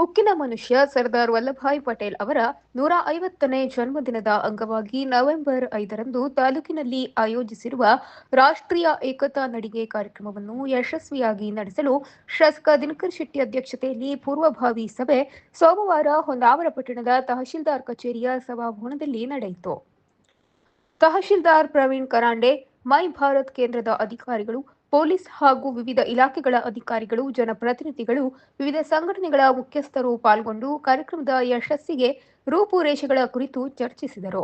ಉಕ್ಕಿನ ಮನುಷ್ಯ ಸರ್ದಾರ್ ವಲ್ಲಭಾಯ್ ಪಟೇಲ್ ಅವರ 150ನೇ ಜನ್ಮದಿನದ ಅಂಗವಾಗಿ ನವೆಂಬರ್ 5ರಂದು ತಾಲೂಕಿನಲ್ಲಿ ಆಯೋಜಿಸಿರುವ ರಾಷ್ಟ್ರೀಯ ಏಕತಾ ನಡಿಗೆ ಕಾರ್ಯಕ್ರಮವನ್ನು ಯಶಸ್ವಿಯಾಗಿ ನಡೆಸಲು ಶಾಸಕ ದಿನಕರ್ ಶೆಟ್ಟಿ ಅಧ್ಯಕ್ಷತೆಯಲ್ಲಿ ಪೂರ್ವಭಾವಿ ಸಭೆ ಸೋಮವಾರ ಹೊನ್ನಾವರ ಪಟ್ಟಣದ ತಹಶೀಲ್ದಾರ್ ಕಚೇರಿಯ ಸಭಾಭವನದಲ್ಲಿ ನಡೆಯಿತು. ತಹಶೀಲ್ದಾರ್ ಪ್ರವೀಣ್ ಕರಾಂಡೆ, ಮೈ ಭಾರತ್ ಕೇಂದ್ರದ ಅಧಿಕಾರಿಗಳು, ಪೊಲೀಸ್ ಹಾಗೂ ವಿವಿಧ ಇಲಾಖೆಗಳ ಅಧಿಕಾರಿಗಳು, ಜನಪ್ರತಿನಿಧಿಗಳು, ವಿವಿಧ ಸಂಘಟನೆಗಳ ಮುಖ್ಯಸ್ಥರು ಪಾಲ್ಗೊಂಡು ಕಾರ್ಯಕ್ರಮದ ಯಶಸ್ಸಿಗೆ ರೂಪುರೇಷೆಗಳ ಕುರಿತು ಚರ್ಚಿಸಿದರು.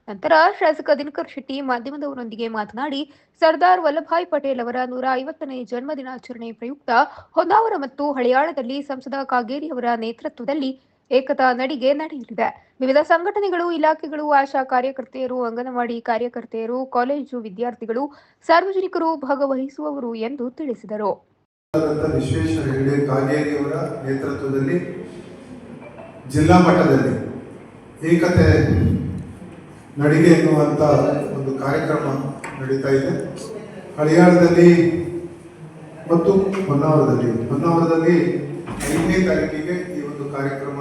ನಂತರ ಶಾಸಕ ದಿನಕರ್ ಶೆಟ್ಟಿ ಮಾಧ್ಯಮದವರೊಂದಿಗೆ ಮಾತನಾಡಿ, ಸರ್ದಾರ್ ವಲ್ಲಭಾಯ್ ಪಟೇಲ್ ಅವರ 150ನೇ ಜನ್ಮದಿನಾಚರಣೆ ಪ್ರಯುಕ್ತ ಹೊನ್ನಾವರ ಮತ್ತು ಹಳಿಯಾಳದಲ್ಲಿ ಸಂಸದ ಕಾಗೇರಿ ಅವರ ನೇತೃತ್ವದಲ್ಲಿ ಏಕತಾ ನಡಿಗೆ ನಡೆಯಲಿದೆ. ವಿವಿಧ ಸಂಘಟನೆಗಳು, ಇಲಾಖೆಗಳು, ಆಶಾ ಕಾರ್ಯಕರ್ತೆಯರು, ಅಂಗನವಾಡಿ ಕಾರ್ಯಕರ್ತೆಯರು, ಕಾಲೇಜು ವಿದ್ಯಾರ್ಥಿಗಳು, ಸಾರ್ವಜನಿಕರು ಭಾಗವಹಿಸುವವರು ಎಂದು ತಿಳಿಸಿದರು. ವಿಶ್ವೇಶ್ವರ ಹೆಗಡೆ ಕಾಗೇರಿ ಅವರ ನೇತೃತ್ವದಲ್ಲಿ ಜಿಲ್ಲಾ ಮಟ್ಟದಲ್ಲಿ ಏಕತೆ ನಡಿಗೆ ಎನ್ನುವಂತ ಒಂದು ಕಾರ್ಯಕ್ರಮ ನಡೀತಾ ಇದೆ. ಹಳಿಯಾಳದಲ್ಲಿ ಮತ್ತು ಹೊನ್ನಾವರದಲ್ಲಿ 5ನೇ ತಾರೀಕಿಗೆ ಈ ಒಂದು ಕಾರ್ಯಕ್ರಮ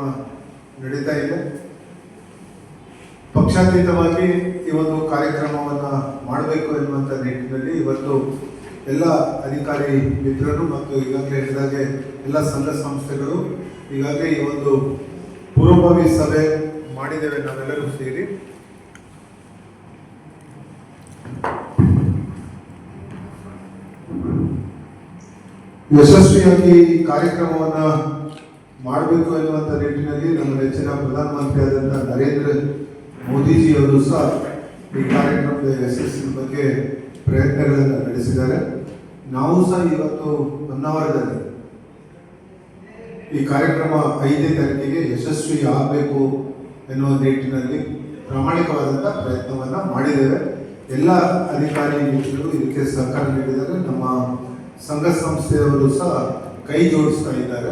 ನಡೀತಾ ಇದೆ. ಪಕ್ಷಾತೀತವಾಗಿ ಈ ಒಂದು ಕಾರ್ಯಕ್ರಮವನ್ನು ಮಾಡಬೇಕು ಎನ್ನುವಂಥ ನಿಟ್ಟಿನಲ್ಲಿ ಇವತ್ತು ಎಲ್ಲ ಅಧಿಕಾರಿ ಮಿತ್ರರು ಮತ್ತು ಈಗಾಗಲೇ ಹೇಳಿದಾಗೆ ಎಲ್ಲ ಸಂಘ ಸಂಸ್ಥೆಗಳು ಈಗಾಗಲೇ ಈ ಒಂದು ಪೂರ್ವಭಾವಿ ಸಭೆ ಮಾಡಿದ್ದೇವೆ ನಾವೆಲ್ಲರೂ ಸೇರಿ. ಯಶಸ್ವಿಯಾಗಿ ಈ ಕಾರ್ಯಕ್ರಮವನ್ನ ಮಾಡಬೇಕು ಎನ್ನುವಂಥ ನಿಟ್ಟಿನಲ್ಲಿ ನಮ್ಮ ನೆಚ್ಚಿನ ಪ್ರಧಾನಮಂತ್ರಿ ಆದಂತಹ ನರೇಂದ್ರ ಮೋದಿಜಿಯವರು ಸಹ ಈ ಕಾರ್ಯಕ್ರಮದ ಯಶಸ್ಸಿನ ಬಗ್ಗೆ ಪ್ರಯತ್ನಗಳನ್ನು ನಡೆಸಿದ್ದಾರೆ. ನಾವು ಸಹ ಇವತ್ತು ಹೊನ್ನಾವರದಲ್ಲಿ ಈ ಕಾರ್ಯಕ್ರಮ 5ನೇ ತಾರೀಕಿಗೆ ಯಶಸ್ವಿ ಆಗಬೇಕು ಎನ್ನುವ ನಿಟ್ಟಿನಲ್ಲಿ ಪ್ರಾಮಾಣಿಕವಾದಂಥ ಪ್ರಯತ್ನವನ್ನು ಮಾಡಿದ್ದೇವೆ. ಎಲ್ಲ ಅಧಿಕಾರಿ ಮಿತ್ರರು ಇದಕ್ಕೆ ಸಹಕಾರ ನೀಡಿದ್ದಾರೆ. ನಮ್ಮ ಸಂಘ ಸಂಸ್ಥೆಯವರು ಸಹ ಕೈ ಜೋಡಿಸ್ತಾ ಇದ್ದಾರೆ.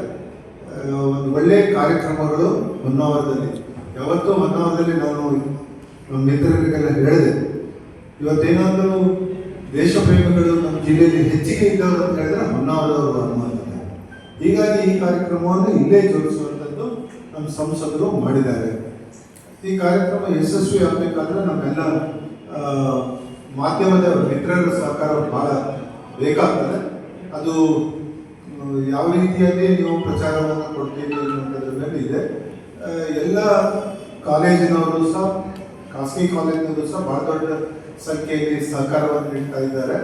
ಒಂದು ಒಳ್ಳೆಯ ಕಾರ್ಯಕ್ರಮಗಳು ಹೊನ್ನಾವರದಲ್ಲಿ ಯಾವತ್ತೂ ಹೊನ್ನಾವರದಲ್ಲಿ ನಾನು ನಮ್ಮ ಮಿತ್ರರಿಗೆಲ್ಲ ಹೇಳಿದೆ, ಇವತ್ತೇನಾದರೂ ದೇಶ ಪ್ರೇಮಿಗಳು ನಮ್ಮ ಜಿಲ್ಲೆಯಲ್ಲಿ ಹೆಚ್ಚಿಗೆ ಇದ್ದವರು ಅಂತ ಹೇಳಿದ್ರೆ ಹೊನ್ನಾವರದವರು ಅನ್ನುವಂಥದ್ದು. ಹೀಗಾಗಿ ಈ ಕಾರ್ಯಕ್ರಮವನ್ನು ಇಲ್ಲೇ ಜೋಡಿಸುವಂಥದ್ದು ನಮ್ಮ ಸಂಸದರು ಮಾಡಿದ್ದಾರೆ. ಈ ಕಾರ್ಯಕ್ರಮ ಯಶಸ್ವಿ ಆಗಬೇಕಾದ್ರೆ ನಮ್ಮೆಲ್ಲ ಮಾಧ್ಯಮದ ಮಿತ್ರರ ಸಹಕಾರ ಬಹಳ ಬೇಕಾಗ್ತದೆ. ಅದು ಯಾವ ರೀತಿಯಲ್ಲಿ ನೀವು ಪ್ರಚಾರವನ್ನು ಕೊಡ್ತೀವಿ ಅನ್ನೋದ್ರ ಮೇಲೆ ಇದೆ. ಎಲ್ಲ ಕಾಲೇಜಿನವರು ಸಹ, ಖಾಸಗಿ ಕಾಲೇಜಿನವರು ಸಹ ಬಹಳ ದೊಡ್ಡ ಸಂಖ್ಯೆಯಲ್ಲಿ ಸಹಕಾರವನ್ನು ನೀಡ್ತಾ ಇದ್ದಾರೆ.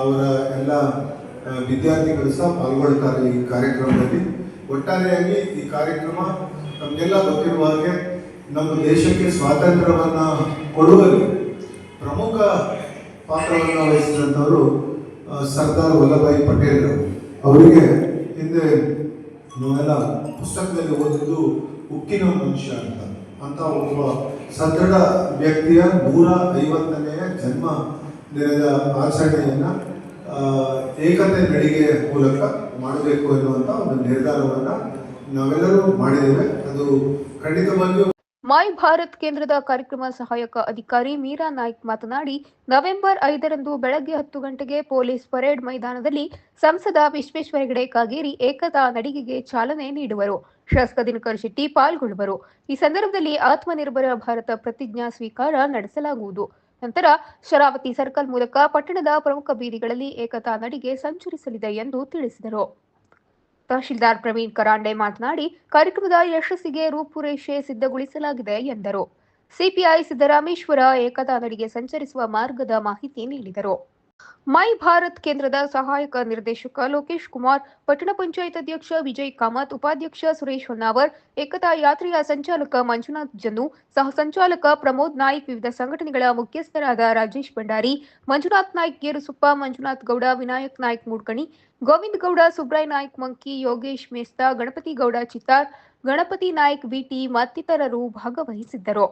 ಅವರ ಎಲ್ಲ ವಿದ್ಯಾರ್ಥಿಗಳು ಸಹ ಪಾಲ್ಗೊಳ್ತಾರೆ ಈ ಕಾರ್ಯಕ್ರಮದಲ್ಲಿ. ಒಟ್ಟಾರೆಯಾಗಿ ಈ ಕಾರ್ಯಕ್ರಮ ನಮಗೆಲ್ಲ ಗೊತ್ತಿರುವ ಹಾಗೆ ನಮ್ಮ ದೇಶಕ್ಕೆ ಸ್ವಾತಂತ್ರ್ಯವನ್ನು ಕೊಡುವಲ್ಲಿ ಪ್ರಮುಖ ಪಾತ್ರವನ್ನು ವಹಿಸಿದಂಥವರು ಸರ್ದಾರ್ ವಲ್ಲಭಾಯ್ ಪಟೇಲ್ ಅವರಿಗೆ ಹಿಂದೆ ನಾವೆಲ್ಲ ಪುಸ್ತಕದಲ್ಲಿ ಓದಿದ್ದು ಉಕ್ಕಿನ ಮನುಷ್ಯ ಅಂತ ಒಬ್ಬ ಸದೃಢ ವ್ಯಕ್ತಿಯ 150ನೇ ಜನ್ಮ ದಿನದ ಆಚರಣೆಯನ್ನು ಏಕತೆ ನಡಿಗೆ ಮೂಲಕ ಮಾಡಬೇಕು ಎನ್ನುವಂಥ ಒಂದು ನಿರ್ಧಾರವನ್ನು ನಾವೆಲ್ಲರೂ ಮಾಡಿದ್ದೇವೆ. ಅದು ಖಂಡಿತವಾಗಿಯೂ ಮೈ ಭಾರತ್ ಕೇಂದ್ರದ ಕಾರ್ಯಕ್ರಮ ಸಹಾಯಕ ಅಧಿಕಾರಿ ಮೀರಾ ನಾಯ್ಕ್ ಮಾತನಾಡಿ, ನವೆಂಬರ್ 5ರಂದು ಬೆಳಗ್ಗೆ 10 ಗಂಟೆಗೆ ಪೊಲೀಸ್ ಪರೇಡ್ ಮೈದಾನದಲ್ಲಿ ಸಂಸದ ವಿಶ್ವೇಶ್ವರ ಹೆಗಡೆ ಕಾಗೇರಿ ಏಕತಾ ನಡಿಗೆಗೆ ಚಾಲನೆ ನೀಡುವರು. ಶಾಸಕ ದಿನಕರ್ ಶೆಟ್ಟಿ ಪಾಲ್ಗೊಳ್ಳುವರು. ಈ ಸಂದರ್ಭದಲ್ಲಿ ಆತ್ಮನಿರ್ಭರ ಭಾರತ ಪ್ರತಿಜ್ಞಾ ಸ್ವೀಕಾರ ನಡೆಸಲಾಗುವುದು. ನಂತರ ಶರಾವತಿ ಸರ್ಕಲ್ ಮೂಲಕ ಪಟ್ಟಣದ ಪ್ರಮುಖ ಬೀದಿಗಳಲ್ಲಿ ಏಕತಾ ನಡಿಗೆ ಸಂಚರಿಸಲಿದೆ ಎಂದು ತಿಳಿಸಿದರು. ತಹಶೀಲ್ದಾರ್ ಪ್ರವೀಣ್ ಕರಾಂಡೆ ಮಾತನಾಡಿ, ಕಾರ್ಯಕ್ರಮದ ಯಶಸ್ಸಿಗೆ ರೂಪುರೇಷೆ ಸಿದ್ಧಗೊಳಿಸಲಾಗಿದೆ ಎಂದರು. ಸಿಪಿಐ ಸಿದ್ದರಾಮೇಶ್ವರ ಏಕತಾ ನಡಿಗೆ ಸಂಚರಿಸುವ ಮಾರ್ಗದ ಮಾಹಿತಿ ನೀಡಿದರು. ಮೈ ಭಾರತ್ ಕೇಂದ್ರದ ಸಹಾಯಕ ನಿರ್ದೇಶಕ ಲೋಕೇಶ್ ಕುಮಾರ್, ಪಟ್ಟಣ ಪಂಚಾಯತ್ ಅಧ್ಯಕ್ಷ ವಿಜಯ್ ಕಾಮತ್, ಉಪಾಧ್ಯಕ್ಷ ಸುರೇಶ್ ಹೊನ್ನಾವರ್, ಏಕತಾ ಯಾತ್ರೆಯ ಸಂಚಾಲಕ ಮಂಜುನಾಥ್ ಜನ್ನು, ಸಹ ಸಂಚಾಲಕ ಪ್ರಮೋದ್ ನಾಯ್ಕ್, ವಿವಿಧ ಸಂಘಟನೆಗಳ ಮುಖ್ಯಸ್ಥರಾದ ರಾಜೇಶ್ ಭಂಡಾರಿ, ಮಂಜುನಾಥ್ ನಾಯ್ಕ್ ಗೇರುಸುಪ್ಪ, ಮಂಜುನಾಥ್ ಗೌಡ, ವಿನಾಯಕ್ ನಾಯ್ಕ್ ಮೂಡ್ಕಣಿ, ಗೋವಿಂದ್ ಗೌಡ, ಸುಬ್ರಾಯ್ ನಾಯ್ಕ್ ಮಂಕಿ, ಯೋಗೇಶ್ ಮೇಸ್ತಾ, ಗಣಪತಿ ಗೌಡ ಚಿತ್ತಾರ್, ಗಣಪತಿ ನಾಯ್ಕ್ ಬಿಟಿ ಮತ್ತಿತರರು ಭಾಗವಹಿಸಿದ್ದರು.